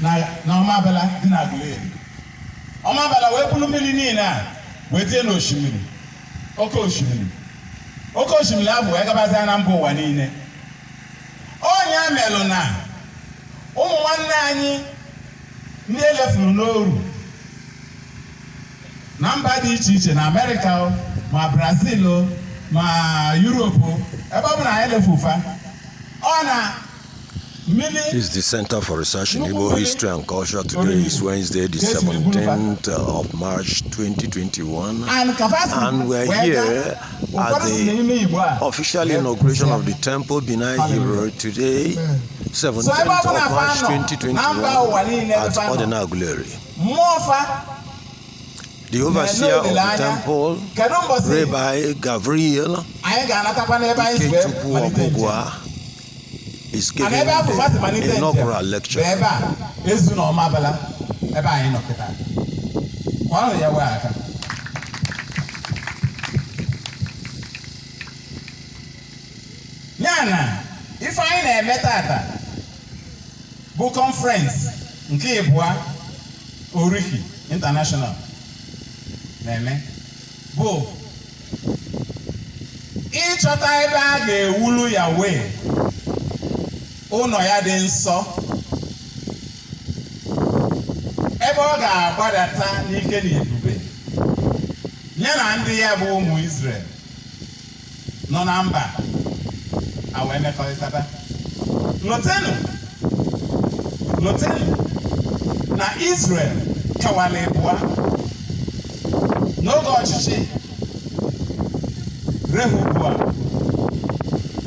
na Ọmabala dị na Aguleri. Ọmabala wee bulu mmiri niile a wee tie n'osimiri, oke osimiri. Oke osimiri ahụ wee gabazia na mba ụwa niile. Onye melụ na ụmụ nwanne anyị ndị elefuru n'oru na mba dị iche iche na Amerịka ma Brazil ma Europe ebe ọ bụ na anyị lefufa ọ na This is the Center for Research in Igbo History and Culture. Today is Wednesday, the 17th of March 2021, and we're here at the official inauguration of the Temple Binai Hero today, 17th of March 2021, at Odena Aguleri. The overseer of the temple, Rabbi Gabriel Ikechukwu Obogwa, is giving the inaugural lecture. Nyana, if I na-eme tata bụ conference nke Ibua Oriki International na-eme bụ ịchọta ebe a ga-ewulu ya wee ụlọ ya dị nsọ ebe ọ ga-agbadata n'ike na ebube ya na ndị ya bụ ụmụ Israel nọ na mba a wee mekọrịtata. Lotenu na Israel kewara ịbụa n'oge ọchịchị Rehoboam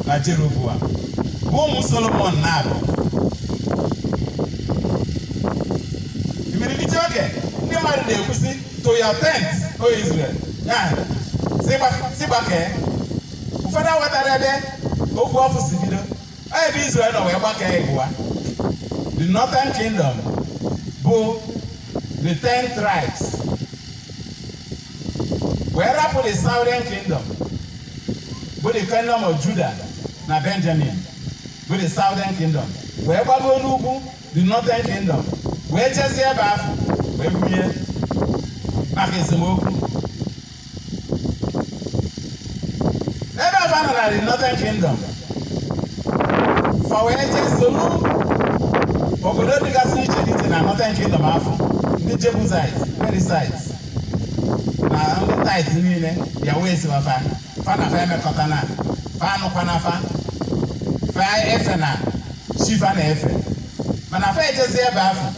na Jeroboam bụ ụmụ Solomon na-abụ. Imirikiti oge ndị mmadụ na-ekwusi to your tent, O Israel, ya si gbakee. Ụfọdụ awetara ebe okwu ọfụ si bido ebe Israel nọ wee gbakee ịbụa. The Northern Kingdom bụ the 10 tribes wee rapụ the Southern Kingdom bụ the Kingdom of Judah na Benjamin bụ the Southern Kingdom wee gbago n'ugwu the Northern Kingdom wee jezie ebe afọ wee bunye maka esemokwu. Ebe afọ nọ na the Northern Kingdom fa wee jee solu obodo dịgasị iche iche na Northern Kingdom afọ ndị Jebusites, Perizzites na ndị Hittite niile ya wee si fa na fa emekọta na fa anụkwa fa efe na shifa na efe mana fa ejezi ebe afọ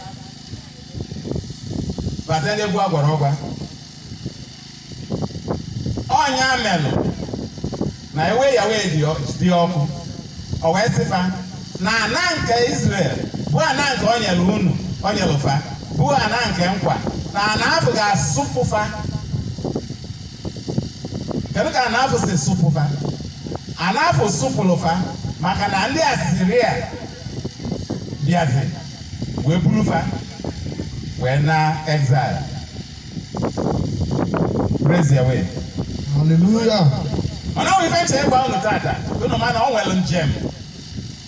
bazen egwu agwara ọgwa ọnya melụ na ewe ya wee dị ọkụ o wee sịfa na ana nke Israel bụ ana nke o nyere unu o nyere fa bụ ana nke nkwa na ana afọ ga-asụpụ fa. Kedu ka ana afọ si sụpụ fa? Ana afọ sụpụrụ fa maka na ndị Asiria bịazi wee buru fa wee na exile. Praise Yahweh. Hallelujah. Mana ọ ife nche ịgwa unu tata unu mana ọ nwere njem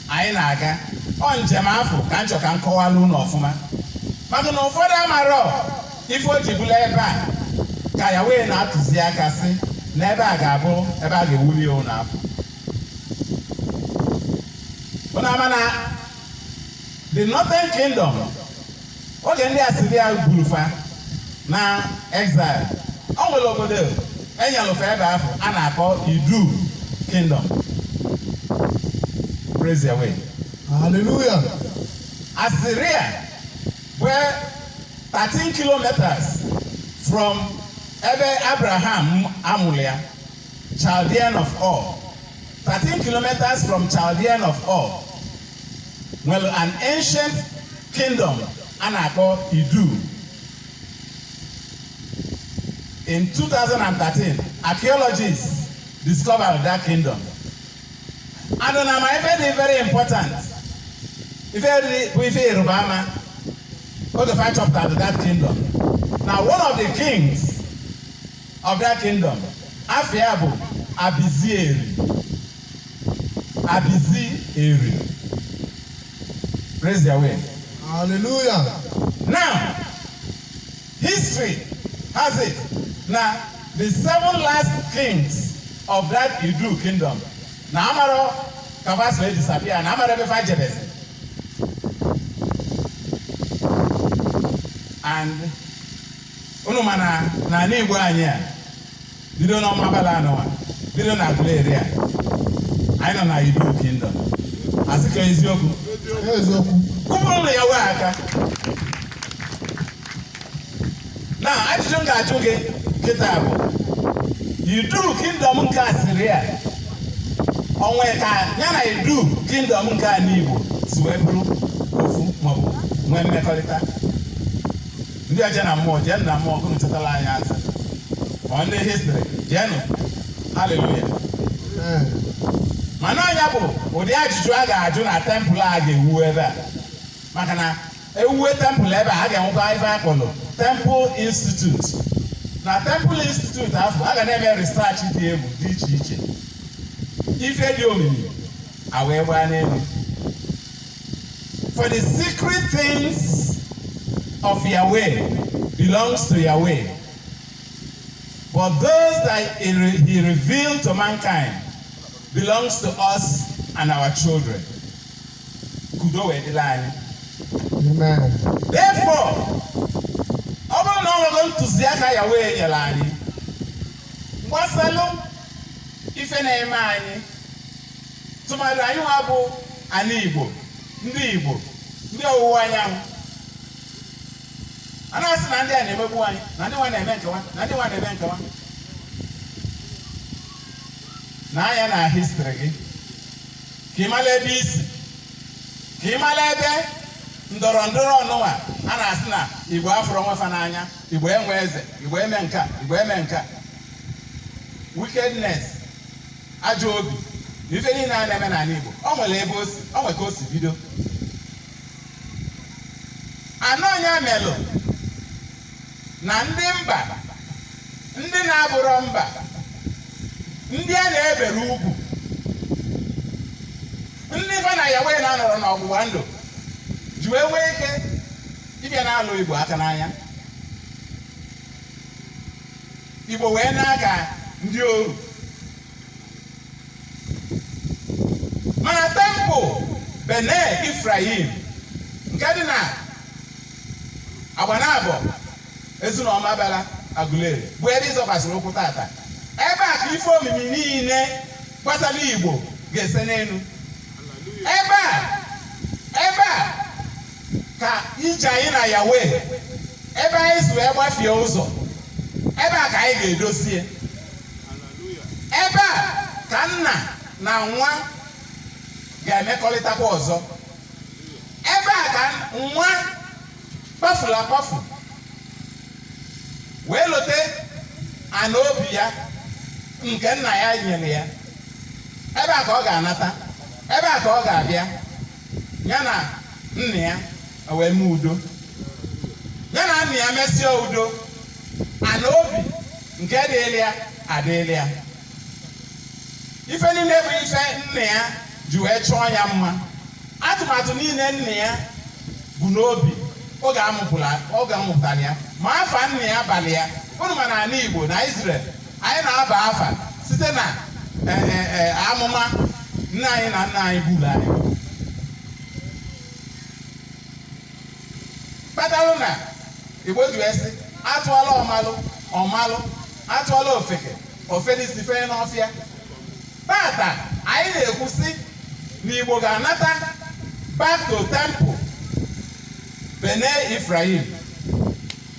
anyị na-aga ọ njem afọ ka nchọ ka nkọwalụ unu ọfụma maka na ụfọdụ amarọ ife o ji bụla ebe a ka Yahweh na-atụzi aka sị na ebe a ga-abụ ebe a ga-ewuli ya unu afọ. Unu ama na the Northern Kingdom oge ndị Asiria buru fa na exile ọ nwere obodo enyelụ fa ebe afọ a na-akpọ Idu Kingdom. Praise Yahweh. Hallelujah. Assyria were 13 kilometers from ebe Abraham Amulia, Chaldean of Ur. 13 kilometers from Chaldean of Ur. Well, an ancient kingdom, Anako Idu. In 2013, archaeologists discovered that kingdom. And on very important. If we Rubama, go to find chapter to that kingdom. Now, one of the kings of that kingdom, Afiabu Abizieri. Praise Yahweh. Hallelujah. Now, history has it. Now, the 7 last kings of that Idu kingdom. Now, Amaro Kavas will disappear, and Amaro will find Jebez. And Unumana, Nani Guanya, you don't know Mabala, no one. You don't have play there. I don't know Idu kingdom. As a case, Yoku. Kumule Yawaka. Now, I don't got to get up. You do kingdom nka Syria. Onwe ka yana you do kingdom nka Igbo siweburu ofu mabu nwe mmekọrịta. Ndị aja na mmụọ je na mmụọ ko ntetala anya asa. On the history, jenu. Hallelujah. Mana anya bụ ụdị ajụjụ a ga-ajụ na temple a ga-ewu ebe a. Maka na ewuwe temple ebe a ga-enwekwa ife akpọrọ Temple Institute. Na Temple Institute afọ a ga na-eme research dị egwu dị iche iche. Ife dị omimi a wee gbaa n'elu. For the secret things of Yahweh belongs to Yahweh. But those that he revealed to mankind belongs to us and our children. Kudo wee dịla anyị. Amen. Therefore, ọ bụrụ na ọ nwere ntụziaka Yahweh nyere anyị, mgbasalụ ife na-eme anyị, tụmadụ anyị nwa bụ ana Igbo, ndị ọwụwa anyanwụ. A na-asị na ndị a na-emegbu anyị, na ndị nwa na-eme nkewa, na anya na history gị, ka ị mara ebe isi, ka ị mara ebe ndọrọ ọnụwa a na-asị na Igbo afụrụ nwefa n'anya, Igbo enwe eze, Igbo eme nka, wickedness, ajọ obi, na ife niile a na-eme n'ala Igbo, o nwere ebe o nwere ka o si bido. Anọ onye melụ na ndị mba, ndị na-abụrọ mba, ndị a na-ebere ugwu, ndị ife na Yahweh na-anọrọ n'ọgbụgba ndụ ji wee nwee ike ịbịa n'alụ Igbo aka n'anya. Igbo wee na-aga ndị oru. Mana temple Bene Ifrahim nke dị na Agbanabọ Ezinọma Bala Aguleri bụ ebe ịzọkwasịrị ụkwụ tata. Ebe a ka ife omimi niile gbasara Igbo ga-ese n'elu. Ebe a ka ije anyị na Yahweh, ebe anyị si wee gbafie ụzọ, ebe a ka anyị ga-edozie. Ebe a ka nna na nwa ga-emekọrịtakwa ọzọ. Ebe a ka nwa kpafuru akpafu wee lote ana obi ya nke nna ya nyere ya. Ebe a ka ọ ga-anata, ebe a ka ọ ga-abịa ya na nna ya wee mee udo, ya na nna ya mesie udo, ana obi nke dịịrị ya adịịrị ya. Ife niile bụ ife nna ya ji wee chọọ ya mma. Atụmatụ niile nna ya bụ n'obi oge amụpụtara ya, ma afa nna ya abalị ya. Unu ma na ala Igbo na Israel anyị na-aba afa site na amụma nna anyị na nna anyị buru anyị. Kpatalụ na Igbo ji wee sị atụọla ọmalụ, atụọla ofedisi fee n'ọfịa. Tata anyị na-ekwu sị na Igbo ga-anata back to temple Bene Ifrahim,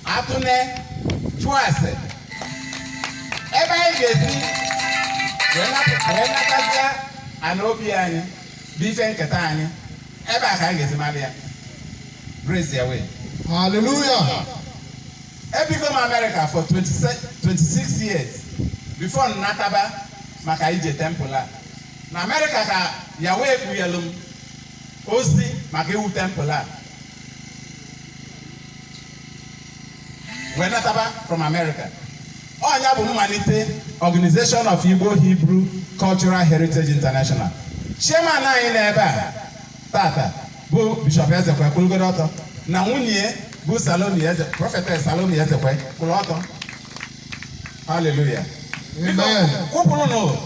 atụne chụọ ase. Ebe anyị ga-esi wee natazia ana obi anyị bụ ife nketa anyị. Ebe a ka anyị ga-esi mara ya. Praise Yahweh. Hallelujah. Ebigo m America for 26 years before nataba maka ije temple a. Na America ka Yahweh kpughelu m ozi maka iwu temple a. Wee nataba from America. Ọnya bụ mmalite Organization of Igbo Hebrew Cultural Heritage International. Chairman anyị n'ebe a tata bụ Bishop Ezekwe kwulugodo ọtọ. na nwunye bụ Salome eze Prophetess Salome Ezekwe kwụrụ ọtọ. Hallelujah. Amen. Kwụpụrụ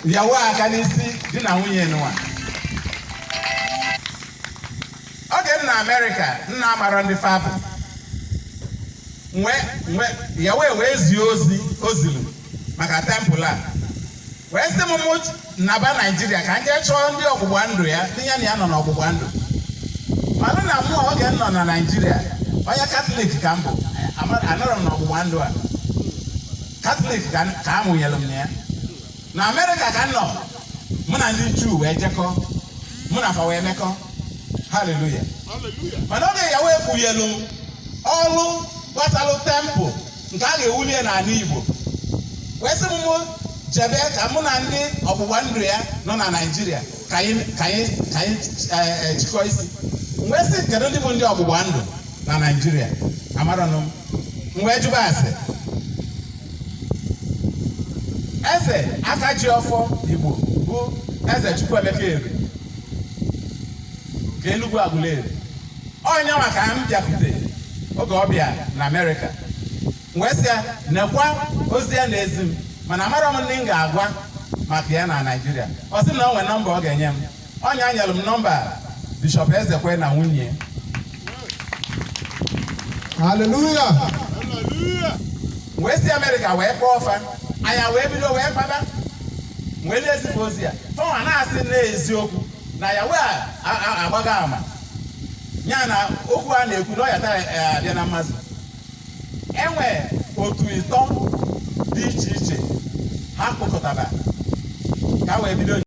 yawo aka n'isi di na nwunye nwa. Oge m na America nna amara ndị fabụ. Yawo wee zie ozilu maka temple a. Wee sị m naba Nigeria ka nje chọọ ndị ọgbụgba ndụ ya tinye na ya nọ n'ọgbụgba ndụ. Mana na mụ oge m nọ na Nigeria onye Catholic ka m bụ anọrọ m n'ọgbụgba ndụ a. Catholic ka amụnyere m ya. Na America ka nọ mụ na ndị Jew wee jekọ mụ na fa wee mekọ. Hallelujah. Mana oge ya wee kwunyelu m ọlụ gbasalụ temple nke a ga-ewulie n'ala Igbo. Wee sị m jebe ka mụ na ndị ọgbụgba ndụ ya nọ na Nigeria ka anyị jikọ isi. Wee sị kedu ndị bụ ndị ọgbụgba ndụ na Nigeria amaranụ m. Wee jụba ase eze aka ji ọfọ Igbo bụ eze Chukwuemeka Eri nke Enugu Aguleri. Onye maka m bịakwute oge ọbịa na America. Wee sị ya nekwa ozi ya n'ezi m mana amara m ndị m ga-agwa maka ya na Nigeria. Ọ sị na o nwere nọmba ọ ga-enye m. Onye anyelụ m nọmba Bishop Ezekwe na nwunye. Hallelujah. Wee si America wee kpọọ ọfa. Anya wee bido wee kpaba. Wee na-ezipụ ozi ya. Fọnwa na-asị n'eziokwu na ya wee agbaga ama. Ya na okwu a na-ekwu na ọ ya taa abịa na mmasị. Enwe otu ịtọ dị iche iche ha kpọkọtaba ka wee bido